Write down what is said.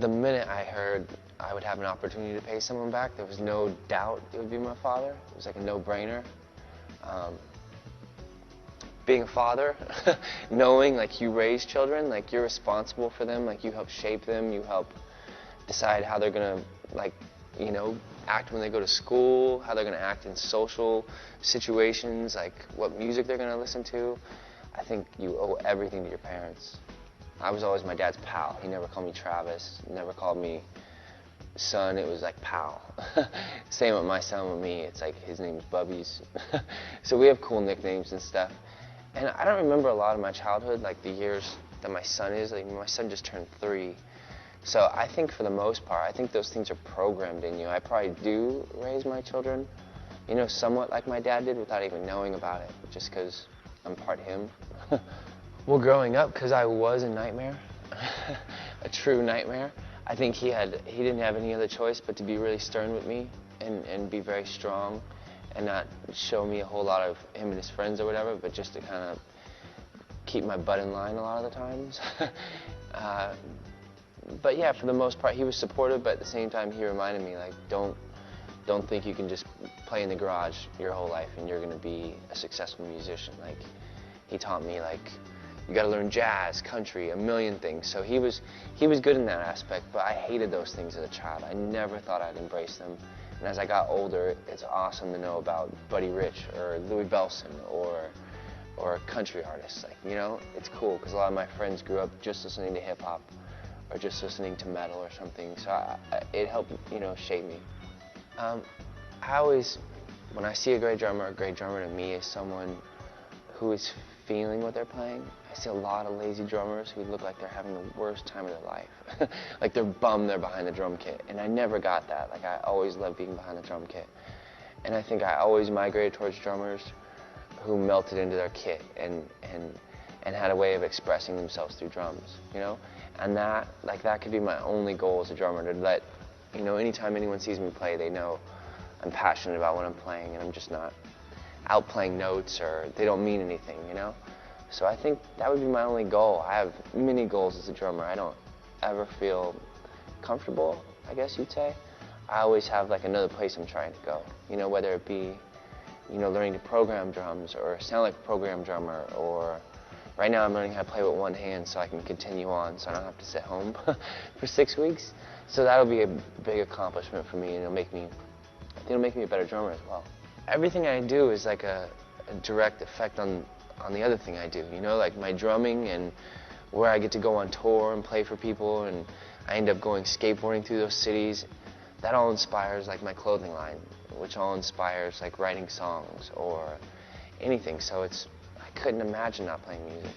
The minute I heard I would have an opportunity to pay someone back, there was no doubt it would be my father. It was like a no-brainer. Being a father, knowing like you raise children, like you're responsible for them, like you help shape them, you help decide how they're gonna, like, you know, act when they go to school, how they're gonna act in social situations, like what music they're gonna listen to. I think you owe everything to your parents. I was always my dad's pal. He never called me Travis, never called me son. It was like pal. Same with my son with me. It's like his name's Bubbies. So we have cool nicknames and stuff. And I don't remember a lot of my childhood, like the years that my son is. Like my son just turned 3. So I think for the most part, I think those things are programmed in you. I probably do raise my children, you know, somewhat like my dad did without even knowing about it, just because I'm part him. Well, growing up, because I was a nightmare, a true nightmare, I think he didn't have any other choice but to be really stern with me and be very strong and not show me a whole lot of him and his friends or whatever, but just to kind of keep my butt in line a lot of the times. But yeah, for the most part, he was supportive, but at the same time, he reminded me, like, don't think you can just play in the garage your whole life and you're gonna be a successful musician. Like, he taught me, like, you gotta learn jazz, country, a million things. So he was good in that aspect, but I hated those things as a child. I never thought I'd embrace them. And as I got older, it's awesome to know about Buddy Rich or Louis Bellson or country artists. Like, you know, it's cool because a lot of my friends grew up just listening to hip hop or just listening to metal or something. So it helped, you know, shape me. I always, when I see a great drummer to me is someone who is feeling what they're playing. I see a lot of lazy drummers who look like they're having the worst time of their life. Like they're bummed they're behind the drum kit. And I never got that. Like I always loved being behind the drum kit. And I think I always migrated towards drummers who melted into their kit and had a way of expressing themselves through drums, you know? And that could be my only goal as a drummer, to let, you know, anytime anyone sees me play, they know I'm passionate about what I'm playing and I'm just not out playing notes or they don't mean anything, you know? So I think that would be my only goal. I have many goals as a drummer. I don't ever feel comfortable, I guess you'd say. I always have like another place I'm trying to go, you know, whether it be, you know, learning to program drums or sound like a program drummer, or right now I'm learning how to play with one hand so I can continue on so I don't have to sit home for 6 weeks. So that'll be a big accomplishment for me and it'll make me a better drummer as well. Everything I do is like a direct effect on the other thing I do, you know, like my drumming and where I get to go on tour and play for people, and I end up going skateboarding through those cities. That all inspires like my clothing line, which all inspires like writing songs or anything. So I couldn't imagine not playing music.